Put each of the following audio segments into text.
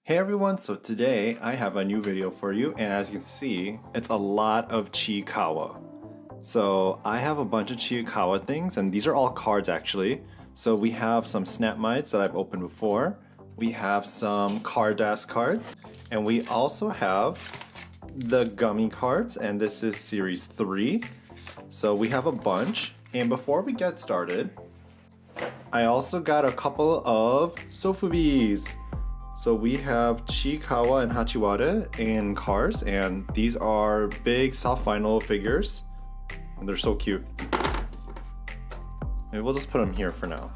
Hey everyone, so today I have a new video for you, and as you can see, it's a lot of Chiikawa. So I have a bunch of Chiikawa things, and these are all cards actually. So we have some Snapmides that I've opened before, we have some Carddass cards, and we also have the Gummy Cards, and this is series 3. So we have a bunch, and before we get started, I also got a couple of Sofubis. So we have Chiikawa and Hachiwara in cars, and these are big soft vinyl figures, and they're so cute. Maybe we'll just put them here for now.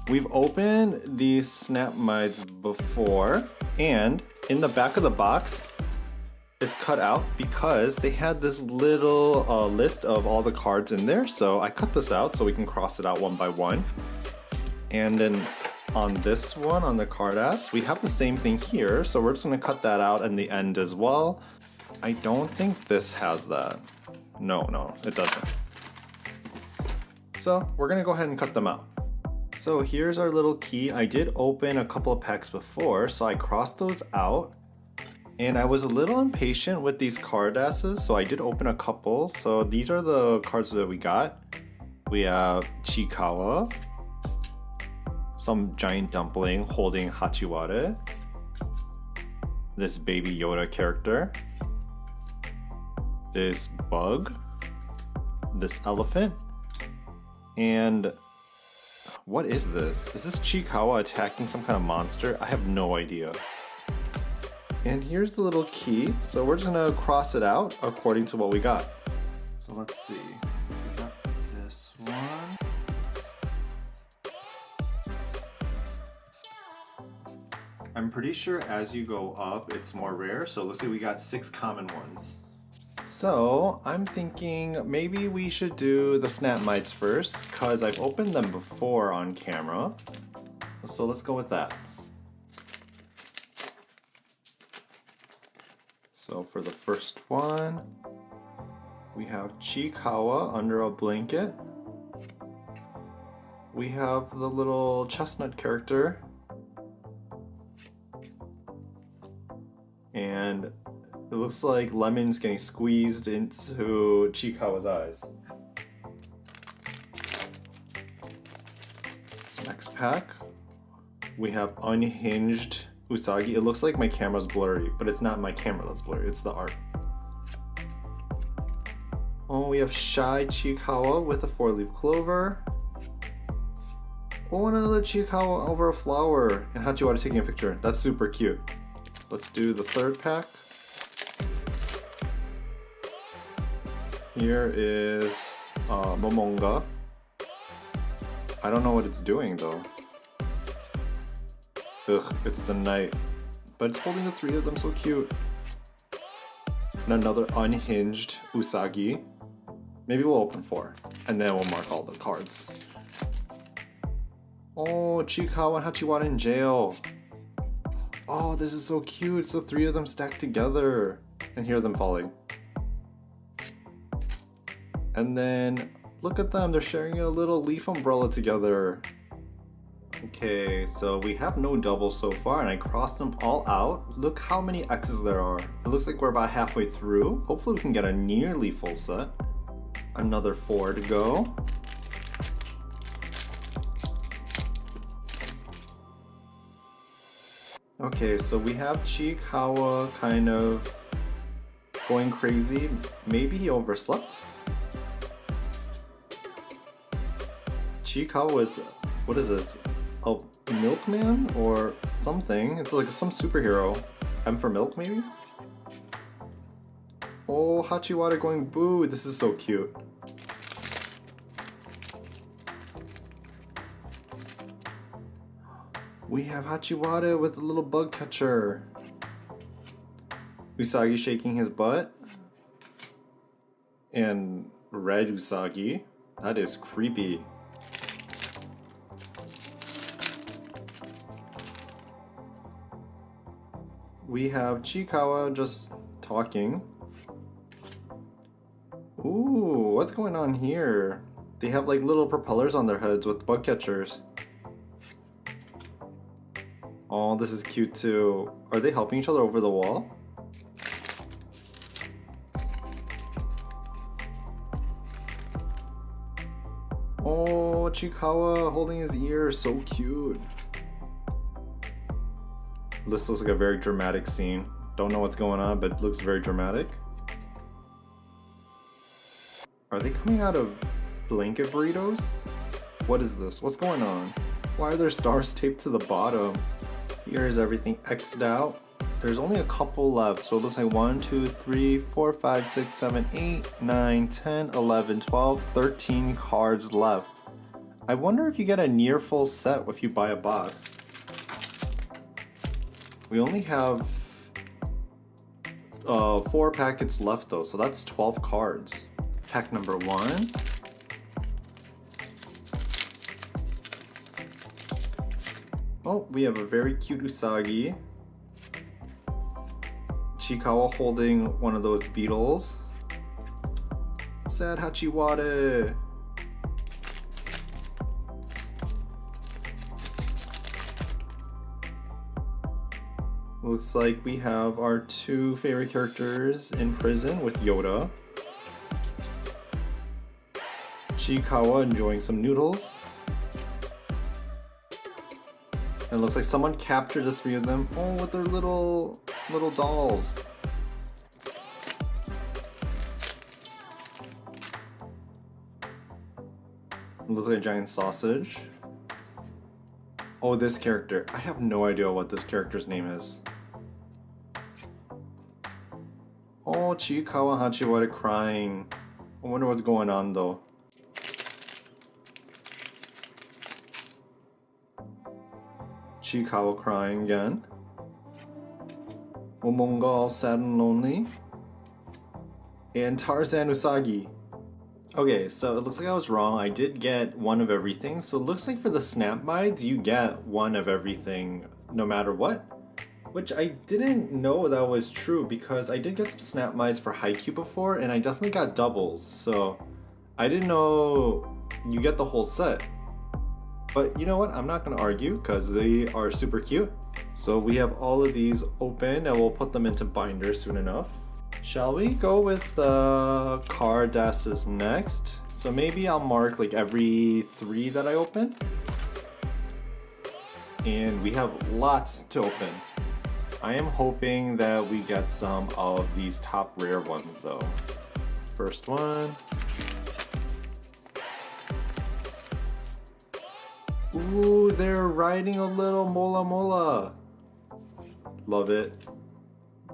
We've opened these Snapmides before, and in the back of the box, it's cut out because they had this little list of all the cards in there, so I cut this out so we can cross it out one by one. And then on this one, on the Carddass, we have the same thing here, so we're just going to cut that out in the end as well. I don't think this has that. No, it doesn't. So we're going to go ahead and cut them out. So here's our little key. I did open a couple of packs before, so I crossed those out. And I was a little impatient with these Cardasses, so I did open a couple. So these are the cards that we got. We have Chiikawa, some giant dumpling holding Hachiwara, this baby Yoda character, this bug, this elephant, and what is this? Is this Chiikawa attacking some kind of monster? I have no idea. And here's the little key, so we're just gonna cross it out according to what we got. So let's see, we got this one. I'm pretty sure as you go up, it's more rare. So let's see, we got 6 common ones. So I'm thinking maybe we should do the Snapmides first, because I've opened them before on camera. So let's go with that. So for the first one, we have Chiikawa under a blanket. We have the little chestnut character. And it looks like lemon's getting squeezed into Chiikawa's eyes. Next pack, we have unhinged Usagi. It looks like my camera's blurry, but it's not my camera that's blurry, it's the art. Oh, we have shy Chiikawa with a 4-leaf clover. Oh, and another Chiikawa over a flower, and Hachiwara taking a picture. That's super cute. Let's do the third pack. Here is Momonga. I don't know what it's doing though. Ugh, it's the knight. But it's holding the 3 of them, so cute. And another unhinged Usagi. Maybe we'll open 4, and then we'll mark all the cards. Oh, Chiikawa and Hachiwara in jail. Oh, this is so cute. It's the 3 of them stacked together. And hear them falling. And then, look at them. They're sharing a little leaf umbrella together. Okay, so we have no doubles so far, and I crossed them all out. Look how many X's there are. It looks like we're about halfway through. Hopefully we can get a nearly full set. Another 4 to go. Okay, so we have Chiikawa kind of going crazy. Maybe he overslept? Chiikawa with, what is this? A milkman or something? It's like some superhero. M for milk maybe? Oh, Hachiwara going boo. This is so cute. We have Hachiwara with a little bug catcher. Usagi shaking his butt. And red Usagi. That is creepy. We have Chiikawa just talking. Ooh, what's going on here? They have like little propellers on their heads with bug catchers. Oh, this is cute too. Are they helping each other over the wall? Oh, Chiikawa holding his ear, so cute. This looks like a very dramatic scene. Don't know what's going on, but it looks very dramatic. Are they coming out of blanket burritos? What is this? What's going on? Why are there stars taped to the bottom? Here's everything X'd out. There's only a couple left, so it looks like 1, 2, 3, 4, 5, 6, 7, 8, 9, 10, 11, 12, 13 cards left. I wonder if you get a near full set if you buy a box. We only have 4 packets left though, so that's 12 cards. Pack number 1. Oh, we have a very cute Usagi. Chiikawa holding one of those beetles. Sad Hachiwade. Looks like we have our 2 favorite characters in prison with Yoda. Chiikawa enjoying some noodles. And it looks like someone captured the 3 of them. Oh, with their little dolls. It looks like a giant sausage. Oh, this character. I have no idea what this character's name is. Oh, Chiikawa Hachiwara crying. I wonder what's going on though. Chiikawa crying again. Momonga all sad and lonely. And Tarzan Usagi. Okay, so it looks like I was wrong. I did get one of everything. So it looks like for the Snapmides, you get one of everything no matter what. Which I didn't know that was true because I did get some Snapmides for Haikyuu before and I definitely got doubles. So I didn't know you get the whole set. But you know what? I'm not going to argue because they are super cute. So we have all of these open and we'll put them into binders soon enough. Shall we go with the Carddass next? So maybe I'll mark like every 3 that I open. And we have lots to open. I am hoping that we get some of these top rare ones though. First one. Ooh, they're riding a little Mola Mola. Love it.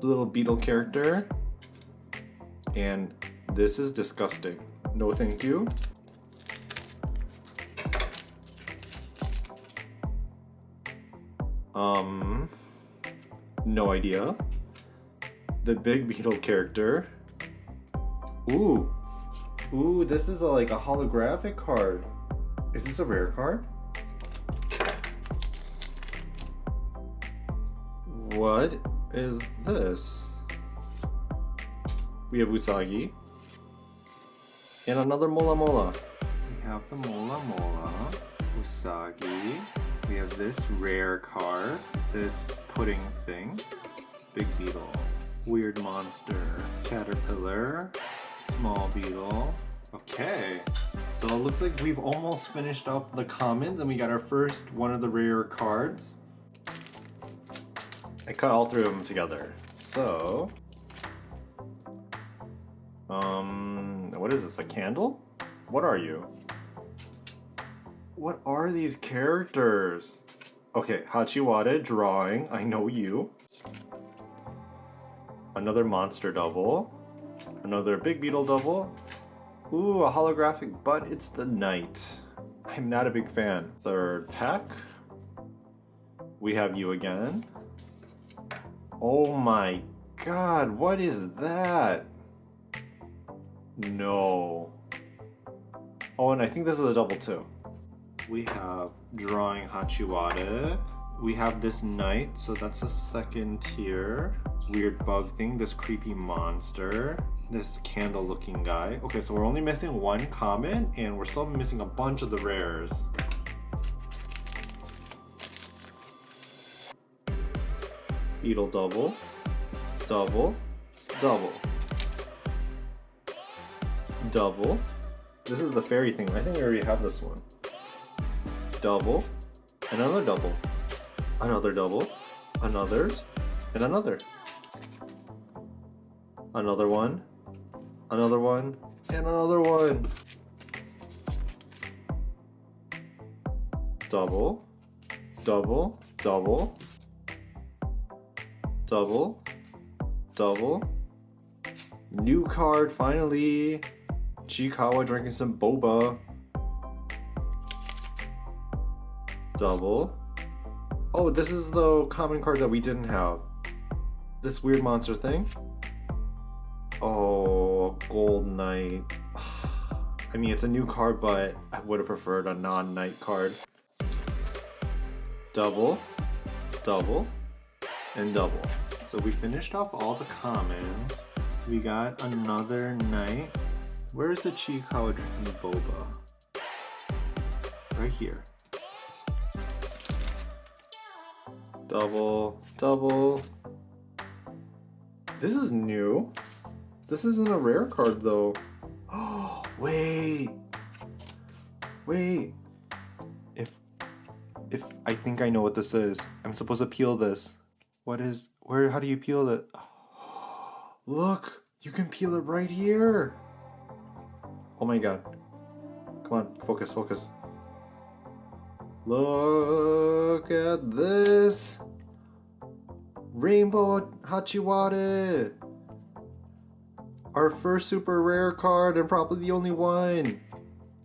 Little beetle character. And this is disgusting. No thank you. No idea. The big beetle character. Ooh. Ooh, this is like a holographic card. Is this a rare card? What is this? We have Usagi. And another Mola Mola. We have the Mola Mola. Usagi. We have this rare card. This pudding thing. Big beetle. Weird monster. Caterpillar. Small beetle. Okay. So it looks like we've almost finished up the commons and we got our first one of the rare cards. I cut all 3 of them together. So, what is this, a candle? What are you? What are these characters? Okay, Hachiwade drawing, I know you. Another monster double. Another big beetle double. Ooh, a holographic, but it's the knight. I'm not a big fan. Third pack. We have you again. Oh my god, what is that? No. Oh, and I think this is a double too. We have drawing Hachiwade. We have this knight, so that's a second tier. Weird bug thing, this creepy monster. This candle looking guy. Okay, so we're only missing 1 common and we're still missing a bunch of the rares. Beetle double, double, double, double. This is the fairy thing. I think we already have this one. Double, another double, another double, another, and another. Another one, and another one. Double, double, double, double, double. New card, finally. Chiikawa drinking some boba. Double. Oh, this is the common card that we didn't have. This weird monster thing. Oh, Gold Knight. I mean, it's a new card, but I would have preferred a non-Knight card. Double, double, and double. So we finished off all the commons. We got another Knight. Where is the Chiikawa drinking boba? Right here. Double, double. This is new. This isn't a rare card though. Oh, wait. Wait. If I think I know what this is. I'm supposed to peel this. How do you peel it? Look, you can peel it right here. Oh my god. Come on, focus, focus. Look at this. Rainbow Hachiwara. Our first super rare card and probably the only one.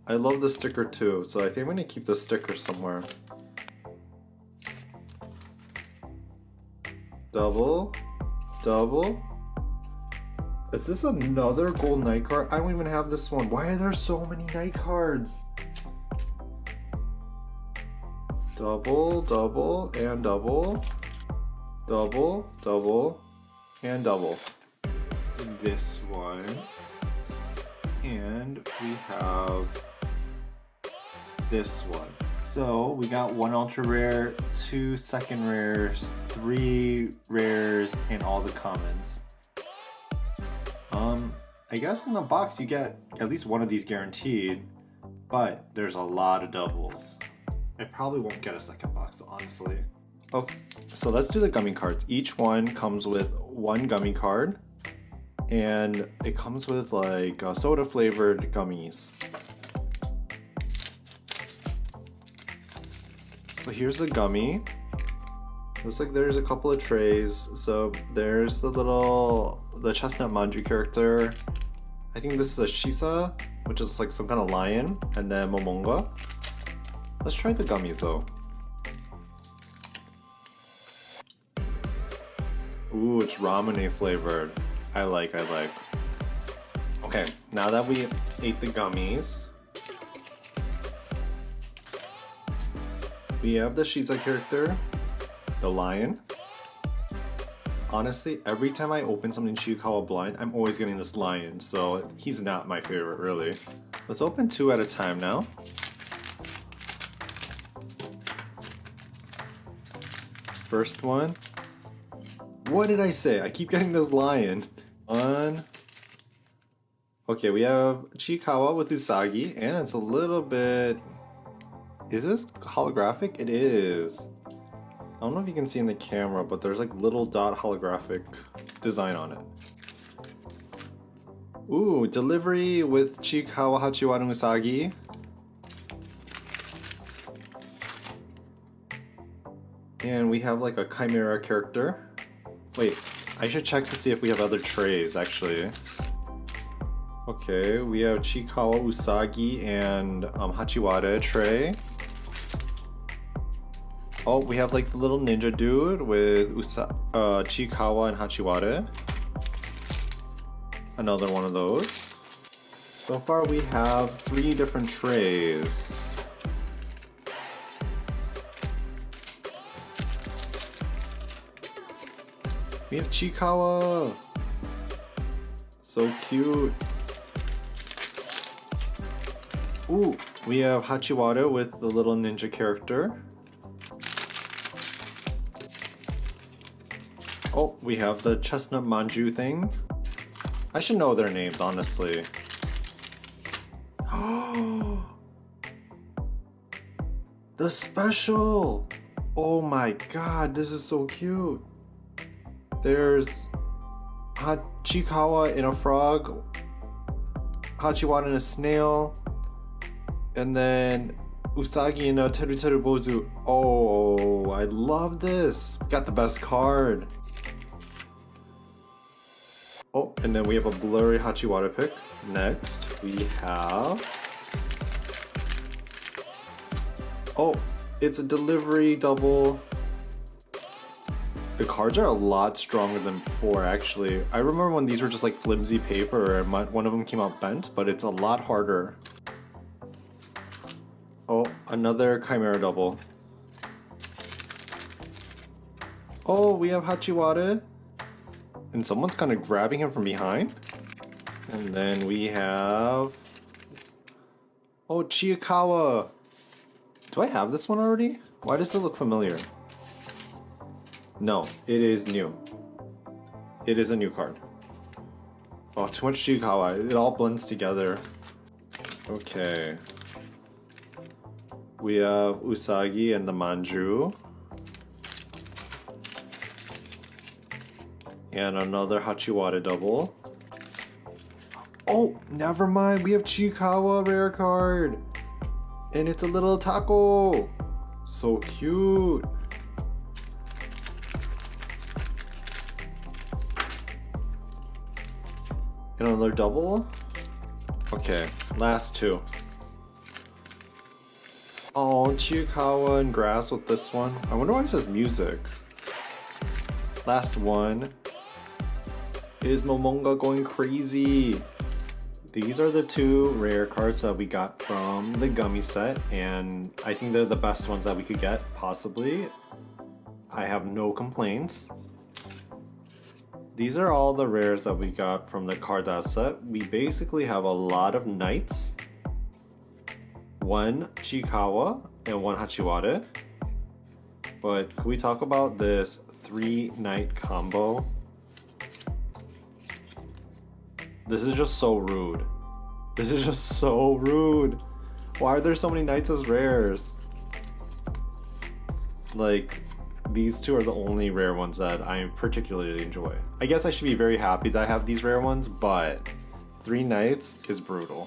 I love the sticker too, so I think I'm gonna keep the sticker somewhere. Double, double. Is this another gold Knight card? I don't even have this one. Why are there so many Knight cards? Double, double, and double. Double, double, and double. This one. And we have this one. So we got 1 ultra rare, 2 second rares, 3 rares, and all the commons. I guess in the box you get at least one of these guaranteed, but there's a lot of doubles. I probably won't get a second box, honestly. Okay, so let's do the gummy cards. Each one comes with 1 gummy card, and it comes with like soda flavored gummies. So here's the gummy. Looks like there's a couple of trays. So there's the chestnut manju character. I think this is a Shisa, which is like some kind of lion, and then Momonga. Let's try the gummies though. Ooh, it's ramen flavored. I like. Okay, now that we ate the gummies, we have the Shisa character, the lion. Honestly, every time I open something Chiikawa blind, I'm always getting this lion, so he's not my favorite really. Let's open 2 at a time now. First one. What did I say? I keep getting this lion. One. Okay, we have Chiikawa with Usagi, and it's a little bit... Is this holographic? It is. I don't know if you can see in the camera, but there's like little dot holographic design on it. Ooh, delivery with Chiikawa, Hachiwara, and Usagi. And we have like a Chimera character. Wait, I should check to see if we have other trays actually. Okay, we have Chiikawa, Usagi, and Hachiwara tray. Oh, we have like the little ninja dude with Chiikawa and Hachiwara. Another one of those. So far we have 3 different trays. We have Chiikawa! So cute. Ooh, we have Hachiwara with the little ninja character. Oh, we have the chestnut manju thing. I should know their names, honestly. Oh, the special! Oh my god, this is so cute. There's Chiikawa in a frog, Hachiwara in a snail, and then Usagi in a teru teru bozu. Oh, I love this. Got the best card. Oh, and then we have a blurry Hachiwara pick. Next, we have... Oh, it's a delivery double. The cards are a lot stronger than before, actually. I remember when these were just like flimsy paper and one of them came out bent, but it's a lot harder. Oh, another Chimera double. Oh, we have Hachiwara. And someone's kind of grabbing him from behind. And then we have... Oh, Chiikawa. Do I have this one already? Why does it look familiar? No, it is new. It is a new card. Oh, too much Chiikawa. It all blends together. Okay. We have Usagi and the Manju. And another Hachiwara double. Oh, never mind. We have Chiikawa rare card. And it's a little taco. So cute. And another double. Okay, last two. Oh, Chiikawa and grass with this one. I wonder why it says music. Last one is Momonga going crazy. These are the two rare cards that we got from the gummy set, and I think they're the best ones that we could get, possibly. I have no complaints. These are all the rares that we got from the Carddass set. We basically have a lot of knights, one Chiikawa and one Hachiwara. But can we talk about this 3-knight combo? This is just so rude. This is just so rude. Why are there so many knights as rares? Like, these two are the only rare ones that I particularly enjoy. I guess I should be very happy that I have these rare ones, but 3 knights is brutal.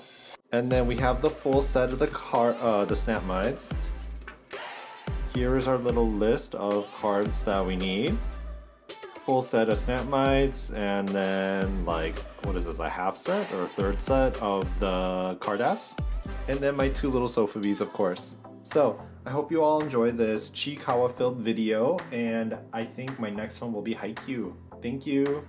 And then we have the full set of the Snapmides. Here is our little list of cards that we need. Full set of Snapmides, and then like, what is this, a half set or a third set of the Carddass? And then my 2 little Sofubis, of course. So, I hope you all enjoyed this Chiikawa filled video, and I think my next one will be Haikyuu. Thank you!